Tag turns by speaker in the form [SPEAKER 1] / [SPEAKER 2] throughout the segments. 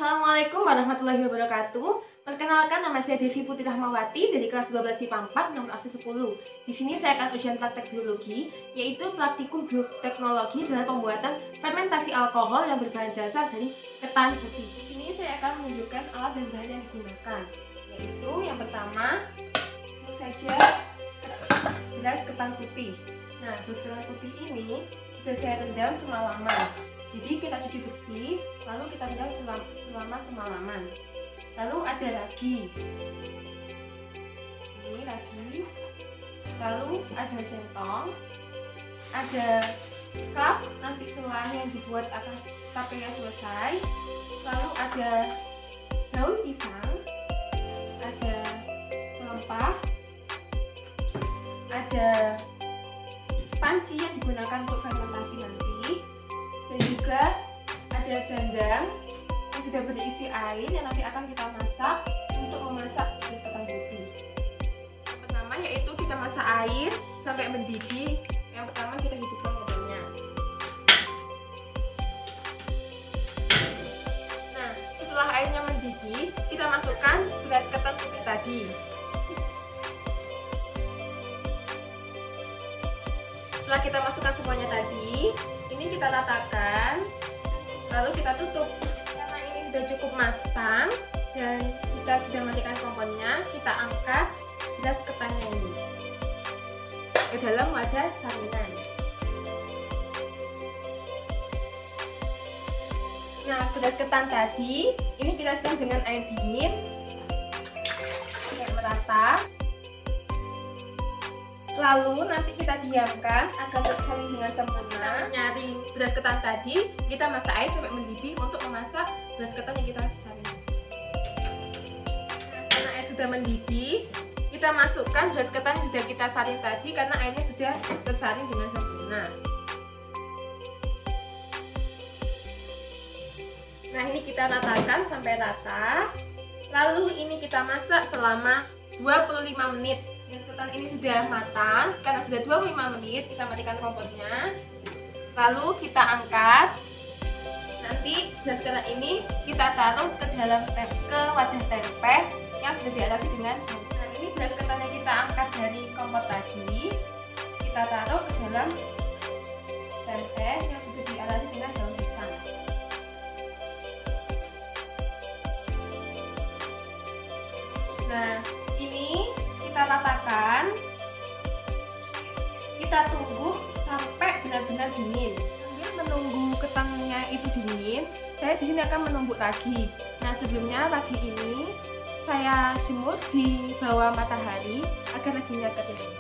[SPEAKER 1] Assalamualaikum warahmatullahi wabarakatuh. Perkenalkan, nama saya Devi Putri Rahmawati dari kelas 12 IPA 4 nomor absen 10. Di sini saya akan ujian praktek biologi, yaitu praktikum bioteknologi dalam pembuatan fermentasi alkohol yang berbahan dasar dari ketan putih. Di sini saya akan menunjukkan alat dan bahan yang digunakan, yaitu yang pertama, tentu saja gelas ketan putih. Nah, gelas ketan putih ini sudah saya rendam semalaman. Jadi kita cuci bersih, lalu kita rendam selama semalaman. Lalu ada ragi, ini ragi. Lalu ada centong, ada cup nanti setelah yang dibuat akan tapenya selesai. Lalu ada daun pisang, ada pelepah, ada panci yang digunakan untuk fermentasi nanti, dan juga ada dandang yang sudah berisi air yang nanti akan kita masak untuk memasak gelas ketan putih. Yang pertama yaitu kita masak air sampai mendidih. Yang pertama kita hidupkan wajannya. Nah, setelah airnya mendidih, kita masukkan gelas ketan putih tadi. Setelah kita masukkan semuanya tadi, ini kita ratakan, lalu kita tutup. Karena ini sudah cukup matang dan kita sudah matikan kompornya, kita angkat gelas ketannya ini ke dalam wadah salinan. Nah, gelas ketan tadi ini kita siram dengan air dingin sampai merata. Lalu nanti kita diamkan agar tersaring dengan sempurna. Menyaring gelas ketan tadi, kita masak air sampai mendidih untuk memasak gelas ketan yang kita saring. Nah, karena air sudah mendidih, kita masukkan gelas ketan yang sudah kita saring tadi karena airnya sudah tersaring dengan sempurna. Nah, ini kita ratakan sampai rata. Lalu ini kita masak selama 25 menit. Gelas ketan ini sudah matang, karena sudah 25 menit kita matikan kompornya. Lalu kita angkat. Nanti gelas ketan ini kita taruh ke dalam ke wadah tempe yang sudah dialasi dengan. Nah, ini gelas ketan yang kita angkat dari kompor tadi, kita taruh ke dalam tempe yang sudah dialasi dengan daun pisang. Nah, ini kita ratakan, kita tunggu sampai benar-benar dingin. Sambil menunggu ketannya itu dingin, saya di sini akan menumbuk ragi. Nah, sebelumnya ragi ini saya jemur di bawah matahari agar raginya kering.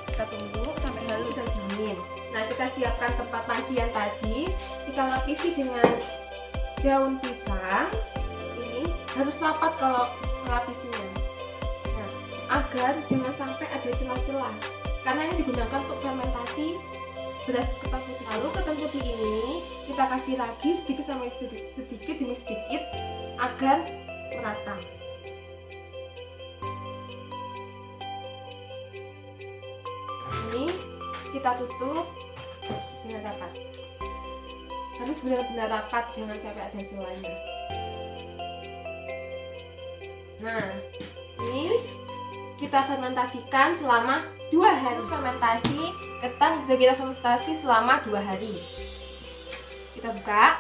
[SPEAKER 1] Kita tunggu sampai lalu sudah dingin. Nah, kita siapkan tempat pancian tadi, kita lapisi dengan daun pisang. Ini harus rapat kalau melapisinya, agar jangan sampai ada celah-celah, karena ini digunakan untuk fermentasi beras ketan putih. Lalu ketan putih ini kita kasih lagi sedikit demi sedikit agar merata. Ini kita tutup dengan rapat, harus benar-benar rapat, jangan sampai ada celahnya. Nah, ini kita fermentasikan selama 2 hari. Fermentasi ketan sudah kita fermentasi selama 2 hari. Kita buka.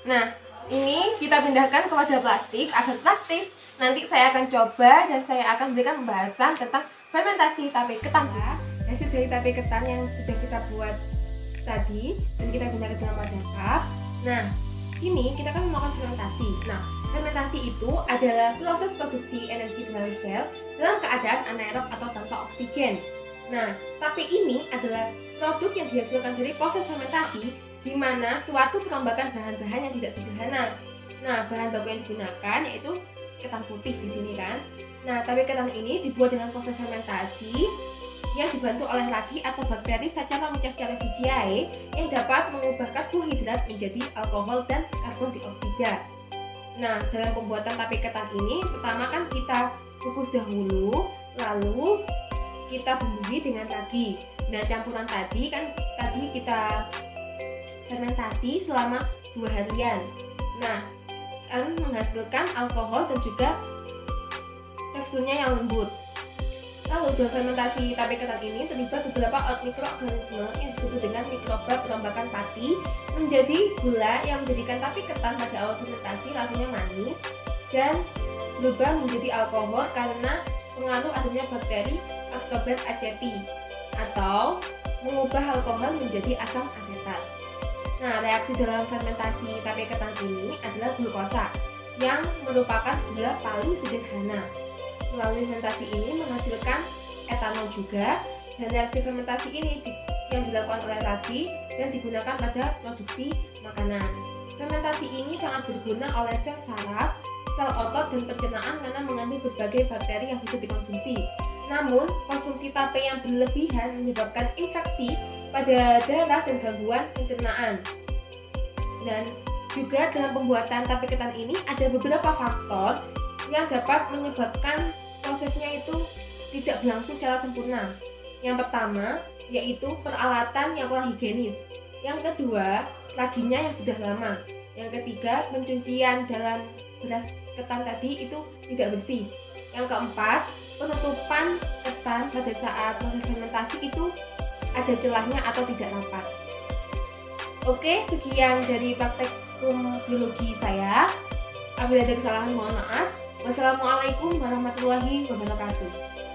[SPEAKER 1] Nah, ini kita pindahkan ke wadah plastik agar praktis. Nanti saya akan coba dan saya akan berikan pembahasan tentang fermentasi tape ketan. Hasil dari tape ketan yang sudah kita buat tadi dan kita gunakan dalam wadah cup. Nah, ini kita akan melakukan fermentasi. Nah, fermentasi itu adalah proses produksi energi dalam sel dalam keadaan anaerob atau tanpa oksigen. Nah, tapi ini adalah produk yang dihasilkan dari proses fermentasi di mana suatu perombakan bahan-bahan yang tidak sederhana. Nah, bahan baku yang digunakan yaitu ketan putih di sini kan. Nah, tape ketan ini dibuat dengan proses fermentasi yang dibantu oleh ragi atau bakteri secara secara Vijay yang dapat mengubah karbohidrat menjadi alkohol dan karbon dioksida. Nah, dalam pembuatan tape ketan ini, pertama kan kita kukus dahulu, lalu kita bumbui dengan ragi. Nah, campuran tadi kan tadi kita fermentasi selama 2 harian. Nah, akan menghasilkan alkohol dan juga teksturnya yang lembut. Lalu dalam fermentasi tape ketan ini terlibat beberapa mikroorganisme yang disebut dengan mikroba perombakan pati menjadi gula yang menjadikan tape ketan pada awal fermentasi rasanya manis dan berubah menjadi alkohol karena pengaruh adanya bakteri Ascorbyl aceti atau mengubah alkohol menjadi asam asetat. Nah, reaksi dalam fermentasi tape ketan ini adalah glukosa yang merupakan gula paling sederhana. Melalui fermentasi ini menghasilkan etanol juga, dan reaksi fermentasi ini yang dilakukan oleh ragi dan digunakan pada produksi makanan. Fermentasi ini sangat berguna oleh sel saraf, sel otot, dan pencernaan karena mengandung berbagai bakteri yang bisa dikonsumsi. Namun, konsumsi tape yang berlebihan menyebabkan infeksi pada darah dan gangguan pencernaan. Dan juga dalam pembuatan tape ketan ini ada beberapa faktor yang dapat menyebabkan prosesnya itu tidak berlangsung secara sempurna. Yang pertama yaitu peralatan yang kurang higienis. Yang kedua, raginya yang sudah lama. Yang ketiga, pencucian dalam beras ketan tadi itu tidak bersih. Yang keempat, penutupan ketan pada saat proses fermentasi itu ada celahnya atau tidak rapat. Oke, sekian dari praktekum biologi saya. Apabila ada kesalahan mohon maaf. Wassalamualaikum warahmatullahi wabarakatuh.